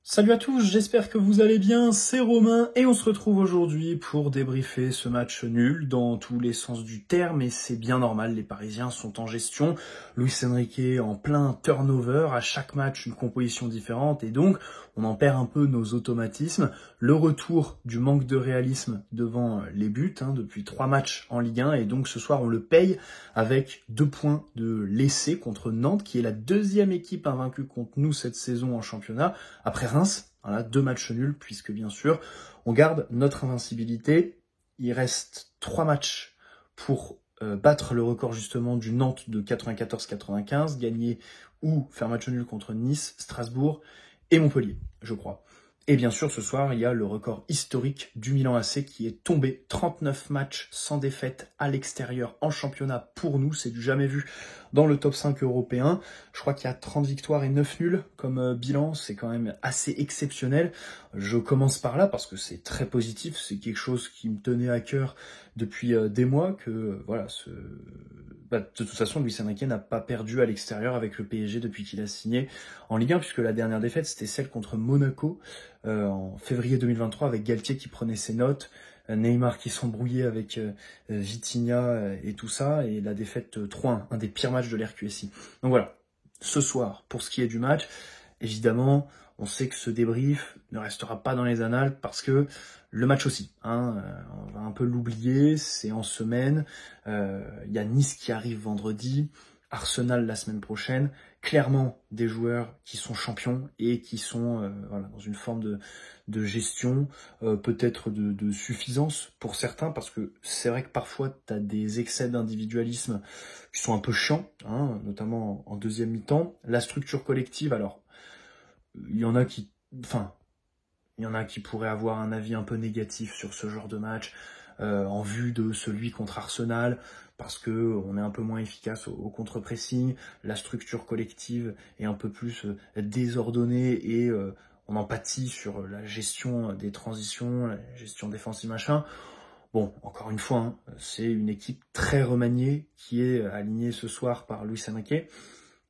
Salut à tous, j'espère que vous allez bien, c'est Romain et on se retrouve aujourd'hui pour débriefer ce match nul dans tous les sens du terme et c'est bien normal, les Parisiens sont en gestion, Luis Enrique en plein turnover, à chaque match une composition différente et donc on en perd un peu nos automatismes, le retour du manque de réalisme devant les buts depuis 3 matchs en Ligue 1 et donc ce soir on le paye avec 2 points de laissés contre Nantes qui est la deuxième équipe invaincue contre nous cette saison en championnat. Après Reims, voilà, 2 matchs nuls, puisque bien sûr, on garde notre invincibilité. Il reste 3 matchs pour battre le record justement du Nantes de 94-95, gagner ou faire match nul contre Nice, Strasbourg et Montpellier, je crois. Et bien sûr, ce soir, il y a le record historique du Milan AC qui est tombé. 39 matchs sans défaite à l'extérieur en championnat pour nous. C'est du jamais vu dans le top 5 européen. Je crois qu'il y a 30 victoires et 9 nuls comme bilan. C'est quand même assez exceptionnel. Je commence par là parce que c'est très positif. C'est quelque chose qui me tenait à cœur depuis des mois que, voilà, de toute façon, Luis Enrique n'a pas perdu à l'extérieur avec le PSG depuis qu'il a signé en Ligue 1, puisque la dernière défaite, c'était celle contre Monaco en février 2023, avec Galtier qui prenait ses notes, Neymar qui s'embrouillait avec Vitinha et tout ça, et la défaite 3-1, un des pires matchs de l'RQSI. Donc voilà, ce soir, pour ce qui est du match, évidemment, on sait que ce débrief ne restera pas dans les annales parce que le match aussi, on va un peu l'oublier, c'est en semaine, il y a Nice qui arrive vendredi, Arsenal la semaine prochaine, clairement des joueurs qui sont champions et qui sont dans une forme de gestion, peut-être de suffisance pour certains, parce que c'est vrai que parfois tu as des excès d'individualisme qui sont un peu chiants, notamment en deuxième mi-temps. La structure collective, alors, il y en a qui pourraient avoir un avis un peu négatif sur ce genre de match en vue de celui contre Arsenal, parce que on est un peu moins efficace au contre-pressing, la structure collective est un peu plus désordonnée et on en pâtit sur la gestion des transitions, la gestion défensive machin. Bon, encore une fois, c'est une équipe très remaniée qui est alignée ce soir par Luis Enrique.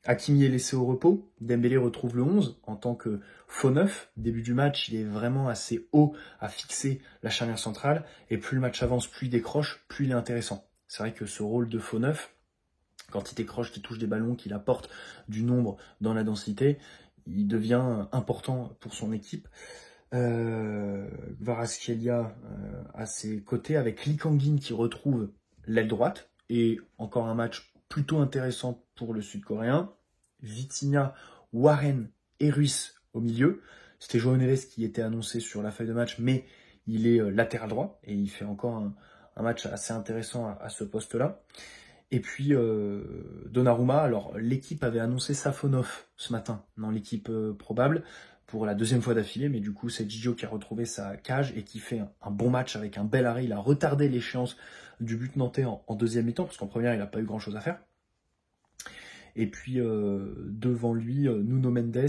Hakimi est laissé au repos, Dembélé retrouve le 11 en tant que faux neuf. Début du match, il est vraiment assez haut à fixer la charnière centrale, et plus le match avance, plus il décroche, plus il est intéressant. C'est vrai que ce rôle de faux neuf, quand il décroche, qu'il touche des ballons, qu'il apporte du nombre dans la densité, il devient important pour son équipe. Kvaratskhelia à ses côtés, avec Lee Kang-in qui retrouve l'aile droite, et encore un match plutôt intéressant pour le Sud-Coréen. Vitinha, Warren et Ruiz au milieu. C'était João Neves qui était annoncé sur la feuille de match, mais il est latéral droit et il fait encore un match assez intéressant à ce poste-là. Et puis Donnarumma, alors l'équipe avait annoncé Safonov ce matin dans l'équipe probable pour la deuxième fois d'affilée, mais du coup c'est Gigio qui a retrouvé sa cage et qui fait un bon match avec un bel arrêt. Il a retardé l'échéance du but nantais en deuxième mi-temps, parce qu'en première il n'a pas eu grand-chose à faire. Et puis devant lui, Nuno Mendes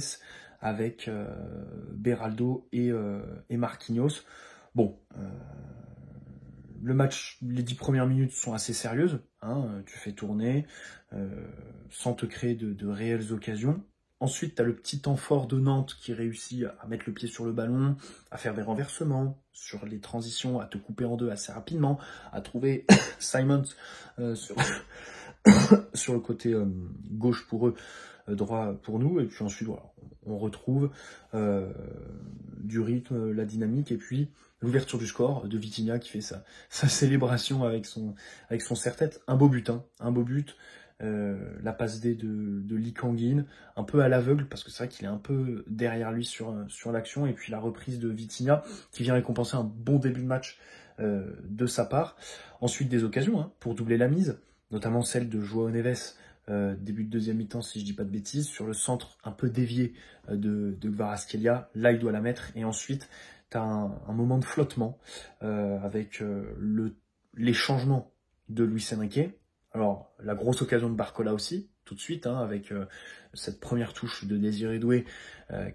avec Beraldo et Marquinhos. Bon, le match, les 10 premières minutes sont assez sérieuses. Tu fais tourner sans te créer de réelles occasions. Ensuite, tu as le petit temps fort de Nantes qui réussit à mettre le pied sur le ballon, à faire des renversements, sur les transitions, à te couper en deux assez rapidement, à trouver Simons sur le côté gauche pour eux, droit pour nous. Et puis ensuite, voilà, on retrouve du rythme, la dynamique, et puis l'ouverture du score de Vitinha qui fait sa célébration avec son serre-tête. Un beau but, la passe D de Lee Kang-in, un peu à l'aveugle, parce que c'est vrai qu'il est un peu derrière lui sur l'action, et puis la reprise de Vitinha, qui vient récompenser un bon début de match de sa part. Ensuite, des occasions pour doubler la mise, notamment celle de João Neves, début de deuxième mi-temps, si je dis pas de bêtises, sur le centre un peu dévié de Kvaratskhelia. Là, il doit la mettre, et ensuite, tu as un moment de flottement avec les changements de Luis Enrique. Alors, la grosse occasion de Barcola aussi, tout de suite, avec cette première touche de Désiré Doué,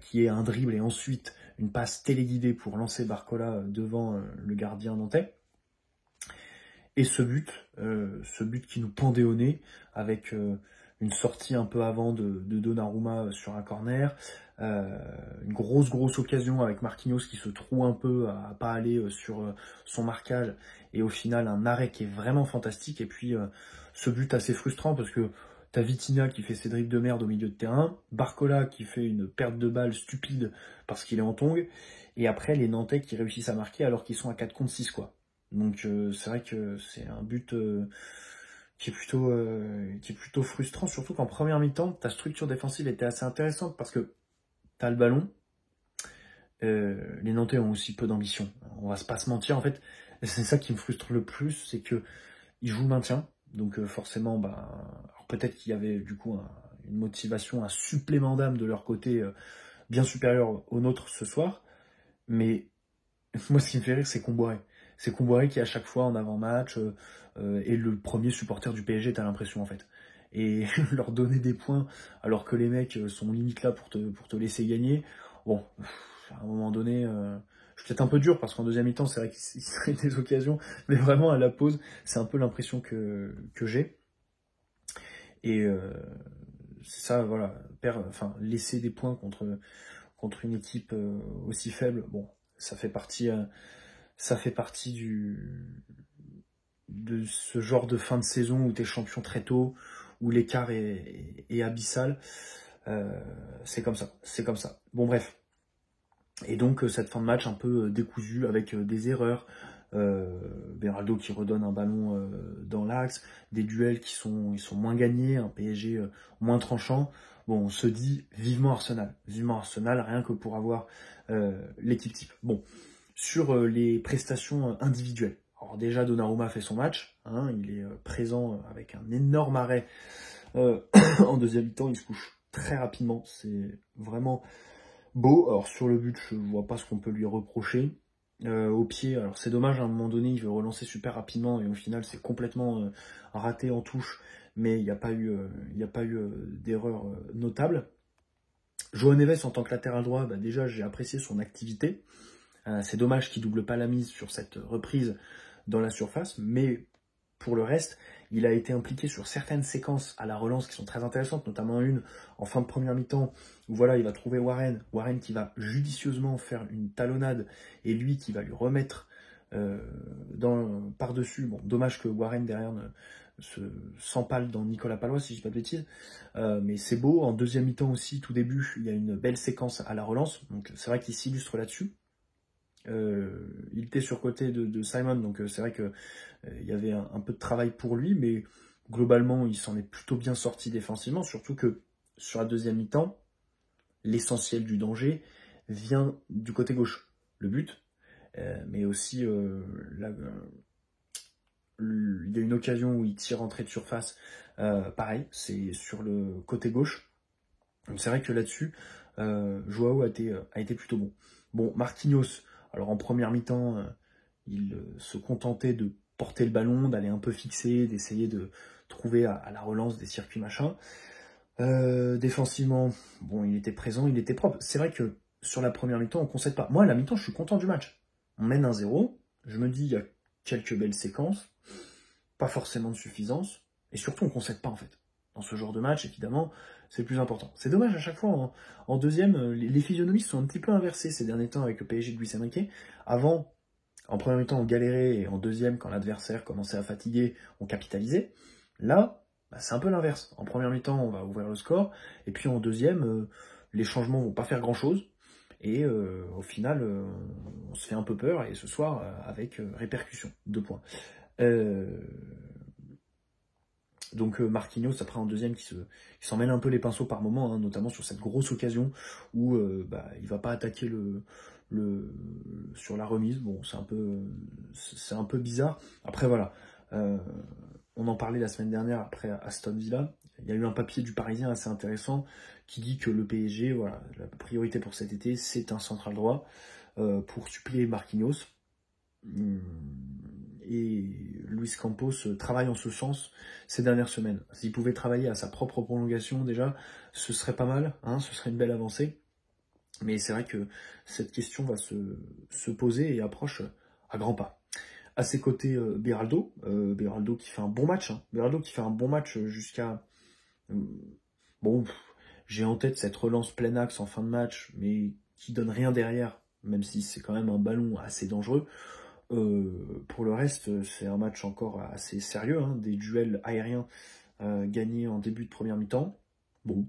qui est un dribble et ensuite une passe téléguidée pour lancer Barcola devant le gardien nantais. Et ce but qui nous pendait au nez, avec une sortie un peu avant de Donnarumma sur un corner, une grosse occasion avec Marquinhos qui se trouve un peu à pas aller sur son marquage, et au final un arrêt qui est vraiment fantastique, et puis ce but assez frustrant parce que t'as Vitinha qui fait ses dribbles de merde au milieu de terrain, Barcola qui fait une perte de balle stupide parce qu'il est en tongue, et après les Nantais qui réussissent à marquer alors qu'ils sont à 4 contre 6 quoi. Donc c'est vrai que c'est un but qui est plutôt frustrant, surtout qu'en première mi-temps, ta structure défensive était assez intéressante parce que t'as le ballon, les Nantais ont aussi peu d'ambition. On va pas se mentir, en fait, c'est ça qui me frustre le plus, c'est que ils jouent le maintien, donc forcément, alors peut-être qu'il y avait du coup une motivation, un supplément d'âme de leur côté bien supérieur au nôtre ce soir, mais moi ce qui me fait rire, c'est Comboiré. C'est Comboiré qui à chaque fois en avant-match est le premier supporter du PSG, t'as l'impression en fait. Et leur donner des points alors que les mecs sont limite là pour te laisser gagner. Bon, à un moment donné, je suis peut-être un peu dur parce qu'en deuxième mi-temps, c'est vrai qu'il serait des occasions, mais vraiment à la pause, c'est un peu l'impression que j'ai. Et c'est ça, voilà, laisser des points contre une équipe aussi faible, bon, ça fait partie de ce genre de fin de saison où t'es champion très tôt, où l'écart est abyssal. C'est comme ça. Bon bref. Et donc cette fin de match un peu décousue avec des erreurs, Beraldo qui redonne un ballon dans l'axe, des duels ils sont moins gagnés, un PSG moins tranchant. Bon, on se dit vivement Arsenal, rien que pour avoir l'équipe type. Bon, sur les prestations individuelles. Alors déjà, Donnarumma fait son match, hein, il est présent avec un énorme arrêt en deuxième mi-temps, il se couche très rapidement, c'est vraiment beau. Alors sur le but, je vois pas ce qu'on peut lui reprocher. Au pied, alors c'est dommage, à un moment donné, il veut relancer super rapidement et au final c'est complètement raté en touche, mais il n'y a pas eu, d'erreur notable. João Neves en tant que latéral droit, déjà j'ai apprécié son activité. C'est dommage qu'il double pas la mise sur cette reprise dans la surface, mais pour le reste, il a été impliqué sur certaines séquences à la relance qui sont très intéressantes, notamment une en fin de première mi-temps, où voilà, il va trouver Warren qui va judicieusement faire une talonnade, et lui qui va lui remettre par-dessus. Bon, dommage que Warren derrière s'empale dans Nicolas Palois, si je dis pas de bêtises, mais c'est beau. En deuxième mi-temps aussi, tout début, il y a une belle séquence à la relance, donc c'est vrai qu'il s'illustre là-dessus. Il était sur côté de Simon, donc c'est vrai que il y avait un peu de travail pour lui, mais globalement il s'en est plutôt bien sorti défensivement, surtout que sur la deuxième mi-temps, l'essentiel du danger vient du côté gauche, le but, mais aussi il y a une occasion où il tire entrée de surface, pareil, c'est sur le côté gauche, donc c'est vrai que là-dessus, Joao a été plutôt bon. Bon, Marquinhos, alors en première mi-temps, il se contentait de porter le ballon, d'aller un peu fixer, d'essayer de trouver à la relance des circuits machin. Défensivement, bon, il était présent, il était propre. C'est vrai que sur la première mi-temps, on ne concède pas. Moi, à la mi-temps, je suis content du match. On mène 1-0, je me dis, il y a quelques belles séquences, pas forcément de suffisance, et surtout, on ne concède pas, en fait. Dans ce genre de match, évidemment, c'est le plus important. C'est dommage, à chaque fois, en deuxième, les physionomies sont un petit peu inversées ces derniers temps avec le PSG de Luis Enrique. Avant, en première mi-temps, on galérait, et en deuxième, quand l'adversaire commençait à fatiguer, on capitalisait. Là, c'est un peu l'inverse. En première mi-temps, on va ouvrir le score, et puis en deuxième, les changements vont pas faire grand-chose, et au final, on se fait un peu peur, et ce soir, avec répercussion, 2 points. Donc Marquinhos, après en deuxième, qui s'en mêle un peu les pinceaux par moment, hein, notamment sur cette grosse occasion où il va pas attaquer sur la remise. Bon, c'est un peu bizarre. Après voilà, on en parlait la semaine dernière après Aston Villa. Il y a eu un papier du Parisien assez intéressant qui dit que le PSG, voilà, la priorité pour cet été, c'est un central droit pour suppléer Marquinhos. Et Luis Campos travaille en ce sens ces dernières semaines. S'il pouvait travailler à sa propre prolongation déjà, ce serait pas mal, hein, ce serait une belle avancée. Mais c'est vrai que cette question va se poser et approche à grands pas. À ses côtés, Beraldo qui fait un bon match. Hein. Beraldo qui fait un bon match jusqu'à... Bon, J'ai en tête cette relance plein axe en fin de match, mais qui donne rien derrière, même si c'est quand même un ballon assez dangereux. Pour le reste, c'est un match encore assez sérieux, hein, des duels aériens gagnés en début de première mi-temps. Bon,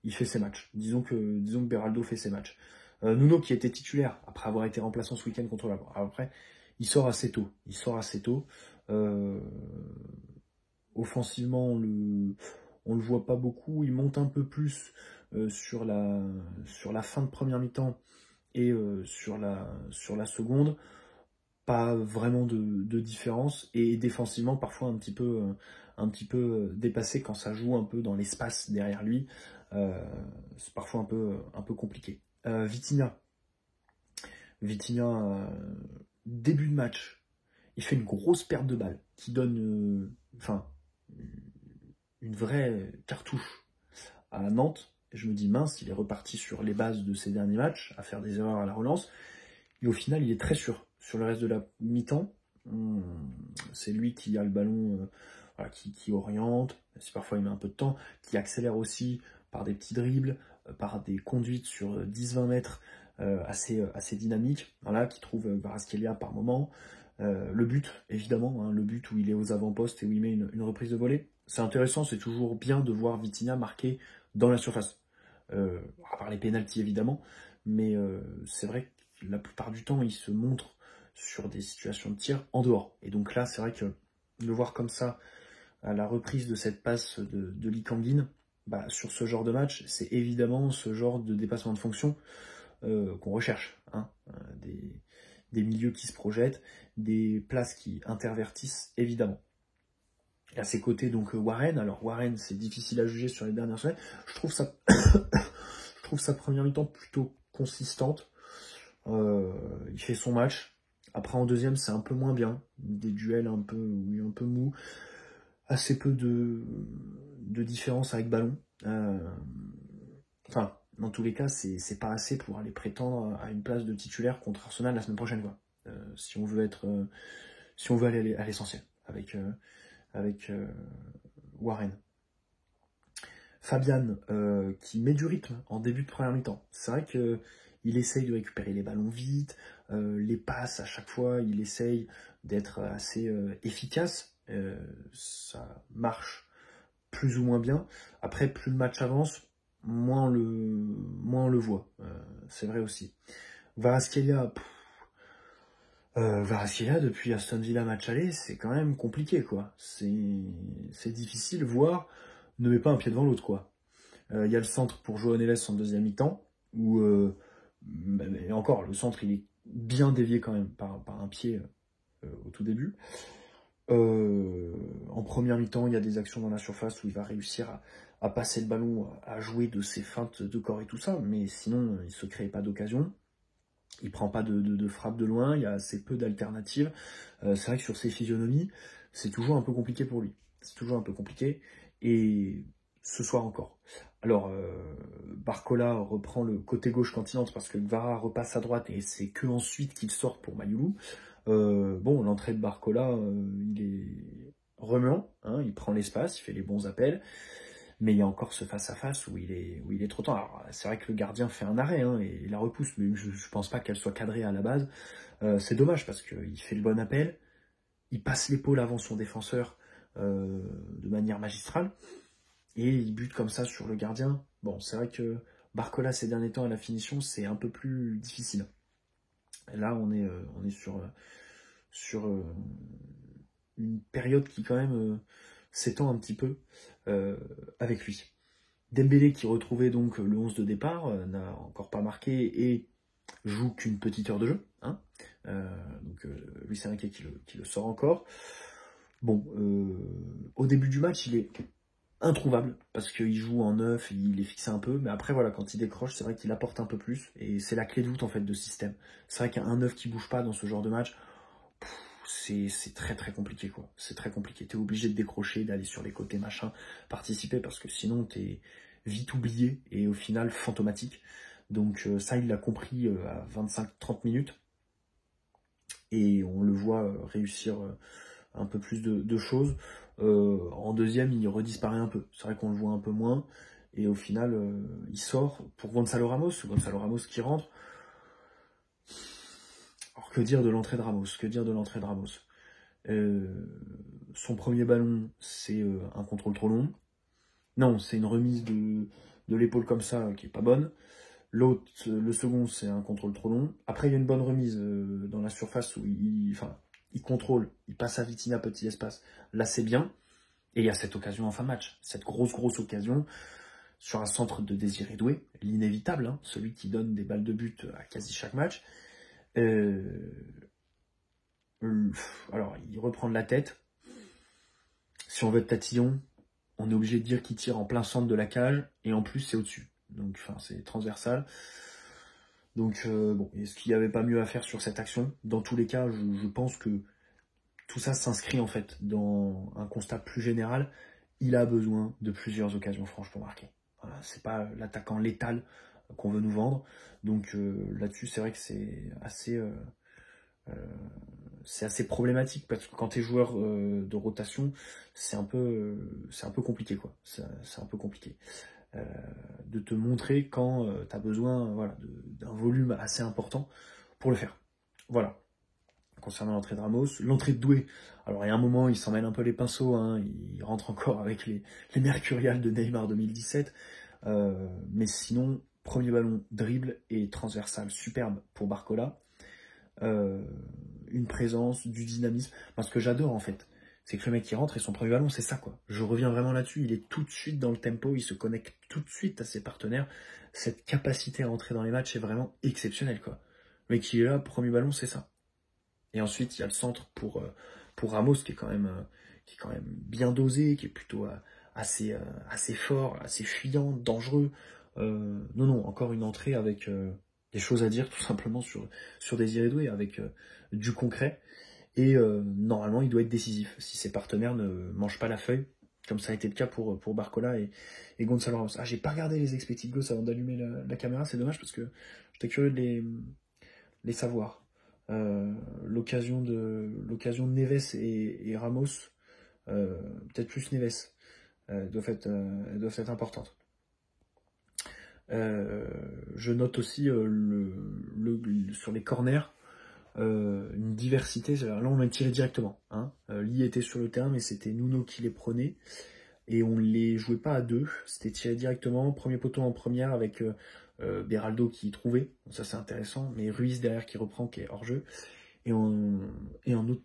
il fait ses matchs. Disons que Beraldo fait ses matchs. Nuno, qui était titulaire après avoir été remplaçant ce week-end contre la... Après, il sort assez tôt. Offensivement, on le voit pas beaucoup. Il monte un peu plus sur la fin de première mi-temps et sur la seconde. Pas vraiment de différence. Et défensivement, parfois un petit peu dépassé quand ça joue un peu dans l'espace derrière lui. C'est parfois un peu compliqué. Vitinha, début de match, il fait une grosse perte de balle qui donne une vraie cartouche à Nantes. Et je me dis mince, il est reparti sur les bases de ses derniers matchs, à faire des erreurs à la relance. Et au final, il est très sûr. Sur le reste de la mi-temps, c'est lui qui a le ballon, qui oriente, si parfois il met un peu de temps, qui accélère aussi par des petits dribbles, par des conduites sur 10-20 mètres assez dynamiques, qui trouve Kvaratskhelia par moment. Le but, évidemment, le but où il est aux avant-postes et où il met une reprise de volée. C'est intéressant, c'est toujours bien de voir Vitinha marquer dans la surface. À part les pénaltys, évidemment, mais c'est vrai que la plupart du temps, il se montre sur des situations de tir en dehors. Et donc là, c'est vrai que le voir comme ça, à la reprise de cette passe de Lee Kang-in, sur ce genre de match, c'est évidemment ce genre de dépassement de fonction qu'on recherche. Des milieux qui se projettent, des places qui intervertissent, évidemment. Et à ses côtés, donc Warren. Alors Warren, c'est difficile à juger sur les dernières semaines. Je trouve sa première mi-temps plutôt consistante. Il fait son match. Après, en deuxième, c'est un peu moins bien. Des duels un peu mous. Assez peu de différence avec ballon. Dans tous les cas, c'est pas assez pour aller prétendre à une place de titulaire contre Arsenal la semaine prochaine, quoi. Si on veut aller à l'essentiel avec Warren. Fabian, qui met du rythme en début de première mi-temps. C'est vrai qu'il essaye de récupérer les ballons vite, les passes à chaque fois, il essaye d'être assez efficace. Ça marche plus ou moins bien. Après, plus le match avance, moins on le voit. C'est vrai aussi. Kvaratskhelia, depuis Aston Villa match aller, c'est quand même compliqué, quoi. C'est difficile, voire ne met pas un pied devant l'autre, quoi. Il y a le centre pour João Neves en deuxième mi-temps, où, mais encore, le centre, il est bien dévié quand même par un pied au tout début. En première mi-temps, il y a des actions dans la surface où il va réussir à passer le ballon, à jouer de ses feintes de corps et tout ça, mais sinon, il ne se crée pas d'occasion. Il prend pas de frappe de loin, il y a assez peu d'alternatives. C'est vrai que sur ses physionomies, c'est toujours un peu compliqué pour lui. C'est toujours un peu compliqué. Et ce soir encore. Alors, Barcola reprend le côté gauche quand il entre parce que Kvara repasse à droite et c'est que ensuite qu'il sort pour Mayulu. L'entrée de Barcola, il est remuant, il prend l'espace, il fait les bons appels. Mais il y a encore ce face-à-face où il est trop tard. Alors, c'est vrai que le gardien fait un arrêt et il la repousse, mais je ne pense pas qu'elle soit cadrée à la base. C'est dommage parce qu'il fait le bon appel, il passe l'épaule avant son défenseur de manière magistrale, et il bute comme ça sur le gardien. Bon, c'est vrai que Barcola, ces derniers temps, à la finition, c'est un peu plus difficile. Et là, on est sur une période qui, quand même, s'étend un petit peu avec lui. Dembélé, qui retrouvait donc le 11 de départ, n'a encore pas marqué et joue qu'une petite heure de jeu. Luis Enrique qui le sort encore. Bon, au début du match, il est introuvable parce qu'il joue en neuf, il est fixé un peu, mais après voilà, quand il décroche, c'est vrai qu'il apporte un peu plus et c'est la clé de voûte en fait de ce système. C'est vrai qu'un neuf qui bouge pas dans ce genre de match, c'est très très compliqué, quoi. C'est très compliqué. T'es obligé de décrocher, d'aller sur les côtés, machin, participer, parce que sinon t'es vite oublié et au final fantomatique. Donc ça, il l'a compris à 25-30 minutes. Et on le voit réussir un peu plus de choses. En deuxième, il redisparaît un peu. C'est vrai qu'on le voit un peu moins. Et au final, il sort pour Gonzalo Ramos. Gonzalo Ramos qui rentre. Alors que dire de l'entrée de Ramos? Que dire de l'entrée de Ramos? Son premier ballon, c'est un contrôle trop long. Non, c'est une remise de l'épaule comme ça qui est pas bonne. L'autre, le second, c'est un contrôle trop long. Après, il y a une bonne remise dans la surface où il contrôle, il passe à Vitinha, petit espace. Là, c'est bien. Et il y a cette occasion en fin de match. Cette grosse occasion sur un centre de Désiré Doué. L'inévitable, hein, celui qui donne des balles de but à quasi chaque match. Alors, il reprend de la tête. Si on veut être tatillon, on est obligé de dire qu'il tire en plein centre de la cage. Et en plus, c'est au-dessus. Donc, c'est transversal. Donc, bon, est-ce qu'il n'y avait pas mieux à faire sur cette action? Dans tous les cas, je pense que tout ça s'inscrit en fait dans un constat plus général. Il a besoin de plusieurs occasions franches pour marquer. Voilà, c'est pas l'attaquant létal qu'on veut nous vendre. Donc là-dessus, c'est vrai que c'est assez problématique parce que quand tu es joueur de rotation, c'est un peu compliqué quoi. C'est un peu compliqué de te montrer quand tu as besoin d'un volume assez important pour le faire. Voilà. Concernant l'entrée de Ramos, l'entrée de Doué, alors il y a un moment, il s'en mêle un peu les pinceaux, hein, il rentre encore avec les mercuriales de Neymar 2017, mais sinon, premier ballon, dribble et transversal superbe pour Barcola, une présence, du dynamisme, parce que j'adore en fait, c'est que le mec qui rentre et son premier ballon, c'est ça quoi, je reviens vraiment là-dessus, il est tout de suite dans le tempo, il se connecte tout de suite à ses partenaires, cette capacité à entrer dans les matchs est vraiment exceptionnelle quoi, le mec qui est là, premier ballon, c'est ça. Et ensuite, il y a le centre pour Ramos qui est quand même bien dosé, qui est plutôt assez fort, assez fuyant, dangereux. Non, encore une entrée avec des choses à dire tout simplement sur Désiré Doué, avec du concret. Et normalement, il doit être décisif si ses partenaires ne mangent pas la feuille, comme ça a été le cas pour Barcola et Gonzalo Ramos. Ah, j'ai pas regardé les expected goals avant d'allumer la caméra, c'est dommage parce que j'étais curieux de les savoir. L'occasion de Neves et Ramos, peut-être plus Neves, doivent être importantes. Je note aussi sur les corners une diversité. Là, on a tiré directement. Hein. Lee était sur le terrain, mais c'était Nuno qui les prenait. Et on les jouait pas à deux. C'était tiré directement. Premier poteau en première avec Beraldo qui trouvait. Donc ça, c'est intéressant. Mais Ruiz derrière qui reprend, qui est hors jeu. Et un autre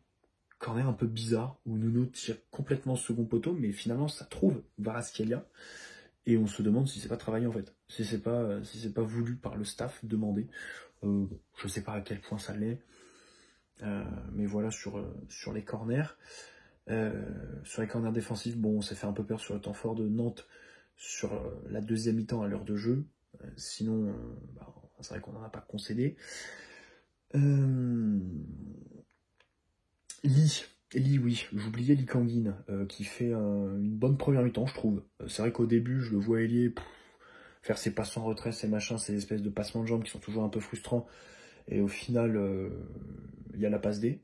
corner un peu bizarre où Nuno tire complètement second poteau, mais finalement ça trouve Kvaratskhelia. Et on se demande si c'est pas travaillé en fait, si c'est pas voulu par le staff demandé. Je sais pas à quel point ça l'est, mais voilà sur les corners. Sur les corners défensifs, bon, on s'est fait un peu peur sur le temps fort de Nantes sur la deuxième mi-temps à l'heure de jeu. Sinon, c'est vrai qu'on n'en a pas concédé. Lee, oui, j'oubliais Lee Kangin, qui fait une bonne première mi-temps, je trouve. C'est vrai qu'au début, je le vois ailier faire ses passes en retrait, ses machins, ces espèces de passements de jambes qui sont toujours un peu frustrants. Et au final, il y a la passe D.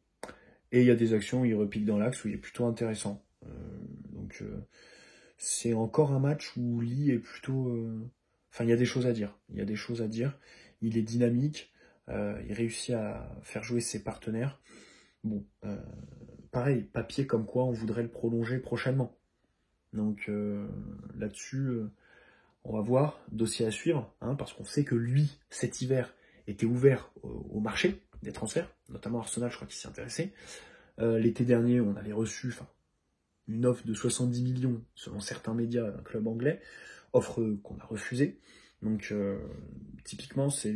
Et il y a des actions où il repique dans l'axe, où il est plutôt intéressant. Donc, c'est encore un match où Lee est plutôt... Enfin, il y a des choses à dire. Il est dynamique. Il réussit à faire jouer ses partenaires. Bon, pareil, papier comme quoi on voudrait le prolonger prochainement. Donc là-dessus, on va voir, dossier à suivre, hein, parce qu'on sait que lui, cet hiver, était ouvert au marché des transferts, notamment Arsenal, je crois qu'il s'y intéressait. L'été dernier, on avait reçu une offre de 70 millions, selon certains médias, d'un club anglais, offre qu'on a refusée. Donc typiquement, c'est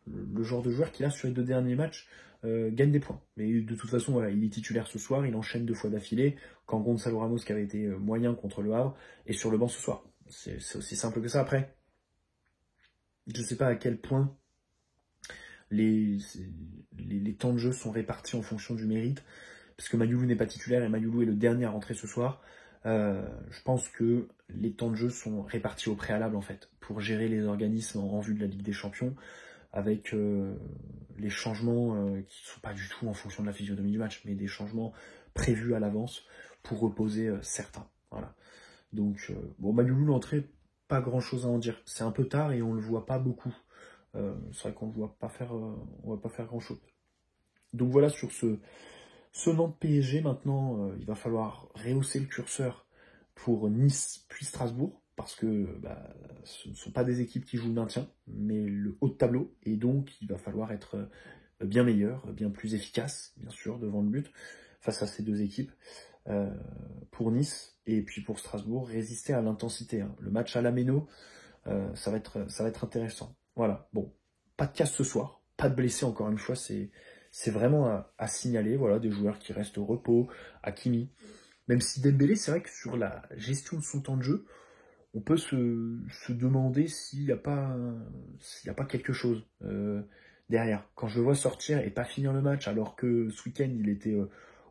le genre de joueur qui, là, sur les 2 derniers matchs, gagne des points. Mais de toute façon, voilà, il est titulaire ce soir, il enchaîne 2 fois d'affilée, quand Gonzalo Ramos, qui avait été moyen contre le Havre, est sur le banc ce soir. C'est aussi simple que ça. Après, je ne sais pas à quel point les temps de jeu sont répartis en fonction du mérite, parce que Mayoulou n'est pas titulaire, et Mayoulou est le dernier à rentrer ce soir. Je pense que les temps de jeu sont répartis au préalable, en fait, pour gérer les organismes en vue de la Ligue des Champions, avec les changements qui ne sont pas du tout en fonction de la physionomie du match, mais des changements prévu à l'avance pour reposer certains. Voilà. Donc, bon, Manuelou, l'entrée, pas grand-chose à en dire. C'est un peu tard et on le voit pas beaucoup. C'est vrai qu'on ne voit pas faire, on va pas faire grand-chose. Donc voilà sur ce Nantes PSG. Maintenant, il va falloir rehausser le curseur pour Nice puis Strasbourg, parce que ce ne sont pas des équipes qui jouent le maintien, mais le haut de tableau, et donc il va falloir être bien meilleur, bien plus efficace, bien sûr, devant le but, face à ces deux équipes. Pour Nice, et puis pour Strasbourg, résister à l'intensité. Hein. Le match à la Méno, ça va être intéressant. Voilà, bon, pas de casse ce soir, pas de blessés encore une fois, c'est vraiment à signaler, voilà, des joueurs qui restent au repos, Hakimi. Même si Dembélé, c'est vrai que sur la gestion de son temps de jeu, on peut se demander s'il n'y a pas quelque chose derrière. Quand je le vois sortir et pas finir le match, alors que ce week-end, il était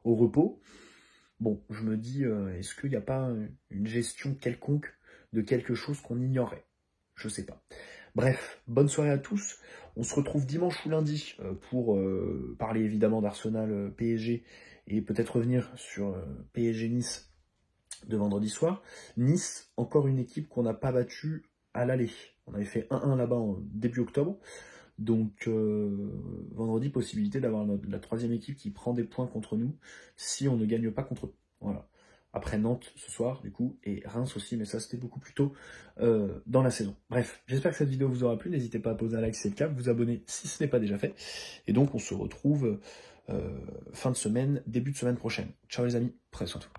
au repos, bon, je me dis, est-ce qu'il n'y a pas une gestion quelconque de quelque chose qu'on ignorait? Je sais pas. Bref, bonne soirée à tous. On se retrouve dimanche ou lundi pour parler évidemment d'Arsenal PSG et peut-être revenir sur PSG Nice de vendredi soir. Nice, encore une équipe qu'on n'a pas battue à l'aller. On avait fait 1-1 là-bas en début octobre. Donc vendredi, possibilité d'avoir la troisième équipe qui prend des points contre nous si on ne gagne pas contre eux. Voilà. Après Nantes ce soir, du coup, et Reims aussi, mais ça c'était beaucoup plus tôt dans la saison. Bref, j'espère que cette vidéo vous aura plu. N'hésitez pas à poser un like si c'est le cas, vous abonner si ce n'est pas déjà fait. Et donc on se retrouve fin de semaine, début de semaine prochaine. Ciao les amis, prenez soin de vous.